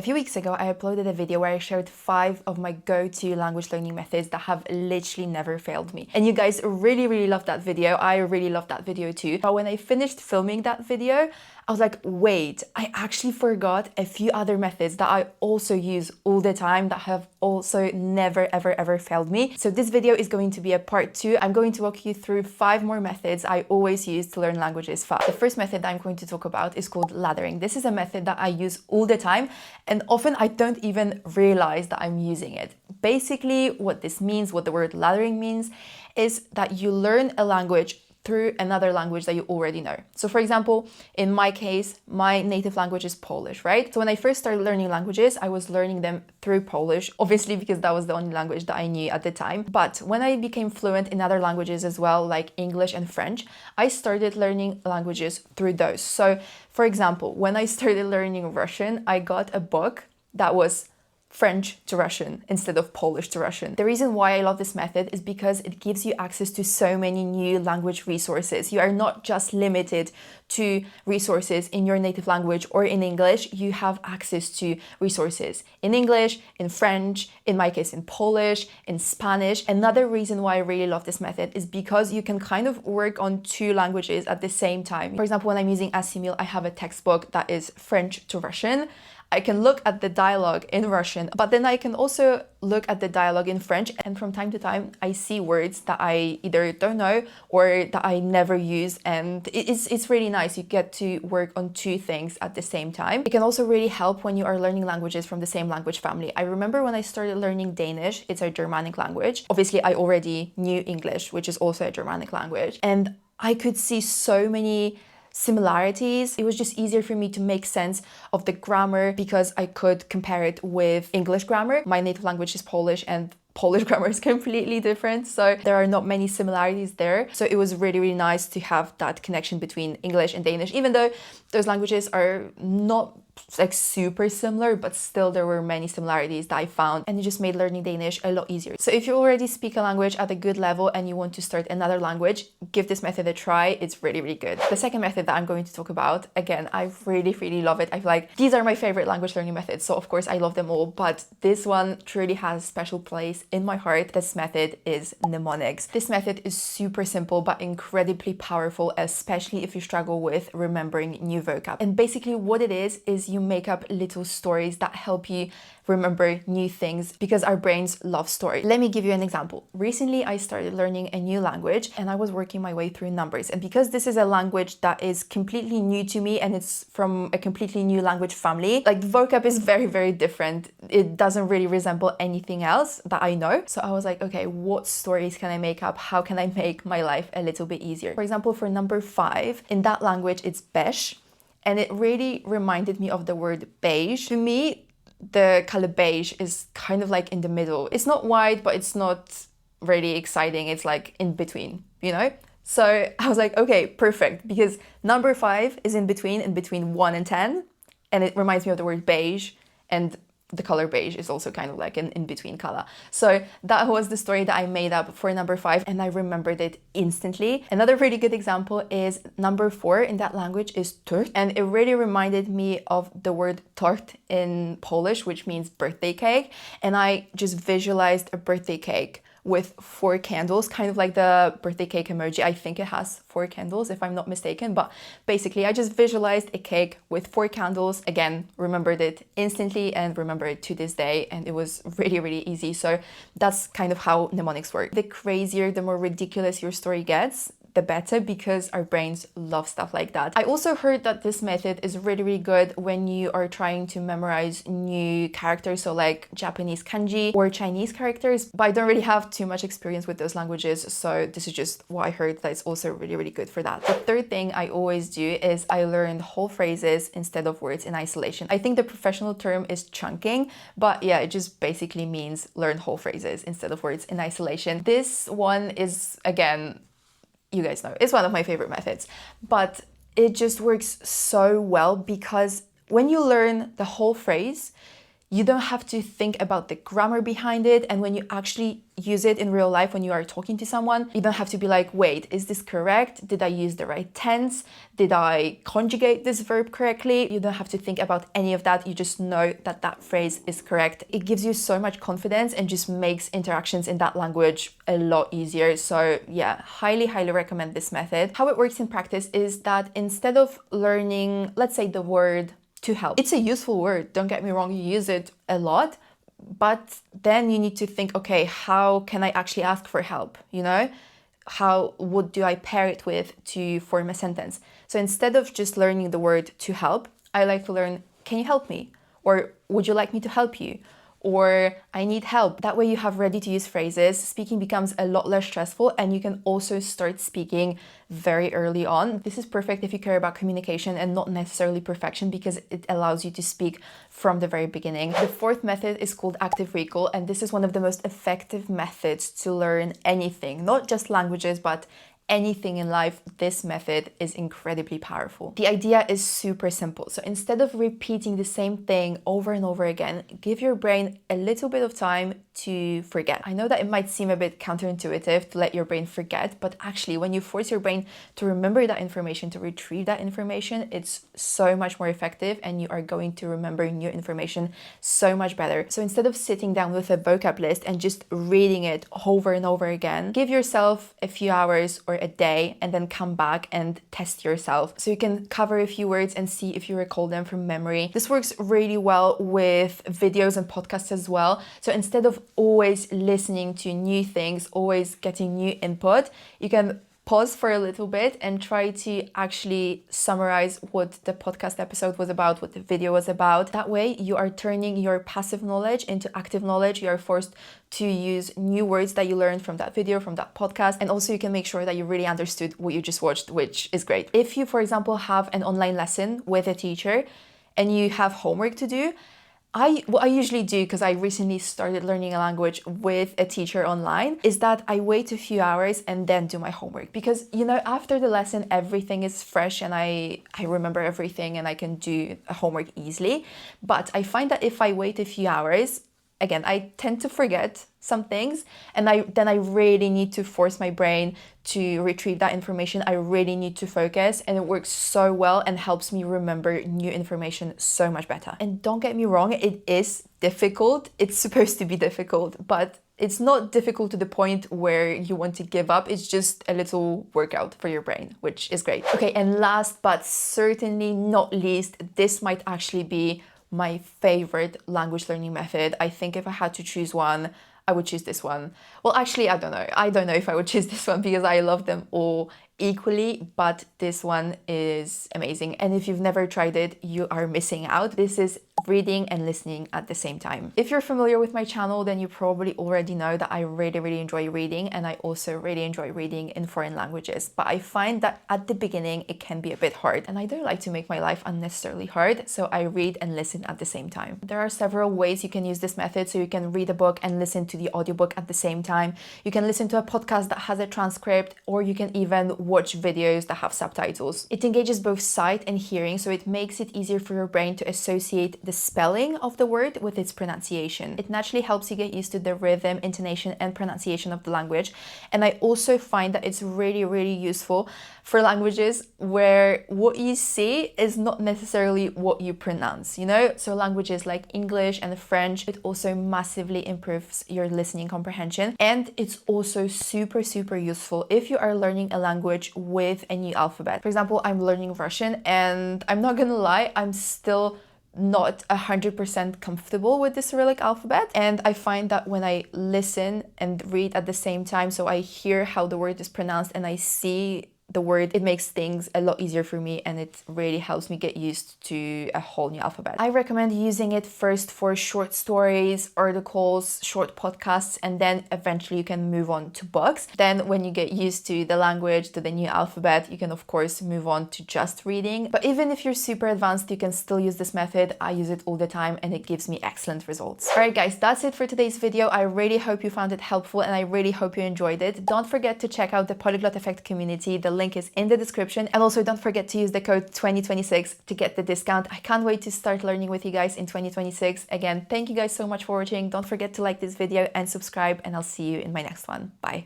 few weeks ago, I uploaded a video where I shared 5 of my go-to language learning methods that have literally never failed me. And you guys really loved that video. I really loved that video too. But when I finished filming that video, I was like, wait, I actually forgot a few other methods that I also use all the time that have also never ever failed me. So this video is going to be a part 2. I'm going to walk you through 5 more methods I always use to learn languages fast. The first method that I'm going to talk about is called laddering. This is a method that I use all the time, and often I don't even realize that I'm using it. Basically, what this means, what the word laddering means, is that you learn a language through another language that you already know. So for example, in my case, my native language is Polish, right? So when I first started learning languages, I was learning them through Polish, obviously because that was the only language that I knew at the time. But when I became fluent in other languages as well, like English and French, I started learning languages through those. So for example, when I started learning Russian, I got a book that was French to Russian instead of Polish to Russian. The reason why I love this method is because it gives you access to so many new language resources. You are not just limited to resources in your native language or in English. You have access to resources in English, in French, in my case in Polish, in Spanish. Another reason why I really love this method is because you can kind of work on 2 languages at the same time. For example, when I'm using Assimil, I have a textbook that is French to Russian. I can look at the dialogue in Russian, but then I can also look at the dialogue in French, and from time to time I see words that I either don't know or that I never use, and it's really nice. You get to work on 2 things at the same time. It can also really help when you are learning languages from the same language family. I remember when I started learning Danish, it's a Germanic language. Obviously, I already knew English, which is also a Germanic language, and I could see so many similarities. It was just easier for me to make sense of the grammar because I could compare it with English grammar. My native language is Polish, and Polish grammar is completely different, so there are not many similarities there. So it was really nice to have that connection between English and Danish, even though those languages are not like super similar, but still there were many similarities that I found, and it just made learning Danish a lot easier. So if you already speak a language at a good level and you want to start another language, give this method a try. It's really good. The second method that I'm going to talk about, again, I really love it. I feel like these are my favorite language learning methods, so of course I love them all, but this one truly has a special place in my heart. This method is mnemonics. This method is super simple but incredibly powerful, especially if you struggle with remembering new vocab. And basically what it is you make up little stories that help you remember new things, because our brains love stories. Let me give you an example. Recently, I started learning a new language and I was working my way through numbers. And because this is a language that is completely new to me and it's from a completely new language family, like the vocab is very different. It doesn't really resemble anything else that I know. So I was like, okay, what stories can I make up? How can I make my life a little bit easier? For example, for number 5, in that language, it's beige. And it really reminded me of the word beige. To me, the color beige is kind of like in the middle. It's not white, but it's not really exciting. It's like in between, you know? So I was like, okay, perfect. Because number 5 is in between 1 and 10. And it reminds me of the word beige. And the color beige is also kind of like an in-between color. So that was the story that I made up for number 5, and I remembered it instantly. Another really good example is number 4 in that language is tort, and it really reminded me of the word tort in Polish, which means birthday cake. And I just visualized a birthday cake with 4 candles, kind of like the birthday cake emoji. I think it has 4 candles if I'm not mistaken, but basically I just visualized a cake with 4 candles. Again, remembered it instantly and remember it to this day, and it was really easy. So that's kind of how mnemonics work. The crazier, the more ridiculous your story gets, the better, because our brains love stuff like that. I also heard that this method is really good when you are trying to memorize new characters, so like Japanese kanji or Chinese characters, but I don't really have too much experience with those languages, so this is just what I heard that it's also really good for that. The third thing I always do is I learn whole phrases instead of words in isolation. I think the professional term is chunking, but yeah, it just basically means learn whole phrases instead of words in isolation. This one is, again, you guys know, it's one of my favorite methods, but it just works so well because when you learn the whole phrase, You don't have to think about the grammar behind it. And when you actually use it in real life, when you are talking to someone, you don't have to be like, wait, is this correct? Did I use the right tense? Did I conjugate this verb correctly? You don't have to think about any of that. You just know that that phrase is correct. It gives you so much confidence and just makes interactions in that language a lot easier. So yeah, highly, highly recommend this method. How it works in practice is that instead of learning, let's say the word to help. It's a useful word, don't get me wrong, you use it a lot, but then you need to think, okay, how can I actually ask for help? You know, what do I pair it with to form a sentence? So instead of just learning the word to help, I like to learn, can you help me? Or would you like me to help you? Or I need help. That way you have ready to use phrases. Speaking becomes a lot less stressful and you can also start speaking very early on. This is perfect if you care about communication and not necessarily perfection, because it allows you to speak from the very beginning. The fourth method is called active recall, and this is one of the most effective methods to learn anything, not just languages, but anything in life. This method is incredibly powerful. The idea is super simple. So instead of repeating the same thing over and over again, give your brain a little bit of time to forget. I know that it might seem a bit counterintuitive to let your brain forget, but actually when you force your brain to remember that information, to retrieve that information, it's so much more effective and you are going to remember new information so much better. So instead of sitting down with a vocab list and just reading it over and over again, give yourself a few hours or a day and then come back and test yourself. So you can cover a few words and see if you recall them from memory. This works really well with videos and podcasts as well. So instead of always listening to new things, always getting new input, you can pause for a little bit and try to actually summarize what the podcast episode was about, what the video was about. That way you are turning your passive knowledge into active knowledge. You are forced to use new words that you learned from that video, from that podcast. And also you can make sure that you really understood what you just watched, which is great. If you, for example, have an online lesson with a teacher and you have homework to do, what I usually do, because I recently started learning a language with a teacher online, is that I wait a few hours and then do my homework. Because, you know, after the lesson, everything is fresh and I remember everything and I can do a homework easily. But I find that if I wait a few hours, again, I tend to forget some things, and then I really need to force my brain to retrieve that information. I really need to focus, and it works so well and helps me remember new information so much better. And don't get me wrong, it is difficult. It's supposed to be difficult, but it's not difficult to the point where you want to give up. It's just a little workout for your brain, which is great. Okay, and last but certainly not least, this might actually be my favorite language learning method. I think if I had to choose one, I would choose this one. Well, actually, I don't know. I don't know if I would choose this one because I love them all equally, but this one is amazing. And if you've never tried it, you are missing out. This is reading and listening at the same time. If you're familiar with my channel, then you probably already know that I really, really enjoy reading, and I also really enjoy reading in foreign languages. But I find that at the beginning, it can be a bit hard, and I don't like to make my life unnecessarily hard, so I read and listen at the same time. There are several ways you can use this method. So you can read a book and listen to the audiobook at the same time. You can listen to a podcast that has a transcript, or you can even watch videos that have subtitles. It engages both sight and hearing, so it makes it easier for your brain to associate the spelling of the word with its pronunciation. It naturally helps you get used to the rhythm, intonation, and pronunciation of the language. And I also find that it's really, really useful for languages where what you see is not necessarily what you pronounce, you know? So languages like English and French, it also massively improves your listening comprehension. And it's also super, super useful if you are learning a language with a new alphabet. For example, I'm learning Russian, and I'm not gonna lie, I'm still not 100% comfortable with the Cyrillic alphabet. And I find that when I listen and read at the same time, so I hear how the word is pronounced and I see the word, it makes things a lot easier for me, and it really helps me get used to a whole new alphabet. I recommend using it first for short stories, articles, short podcasts, and then eventually you can move on to books. Then when you get used to the language, to the new alphabet, you can of course move on to just reading. But even if you're super advanced, you can still use this method. I use it all the time and it gives me excellent results. Alright guys, that's it for today's video. I really hope you found it helpful and I really hope you enjoyed it. Don't forget to check out the Polyglot Effect community. The link link is in the description. And also don't forget to use the code 2026 to get the discount. I can't wait to start learning with you guys in 2026. Again, thank you guys so much for watching. Don't forget to like this video and subscribe, and I'll see you in my next one. Bye.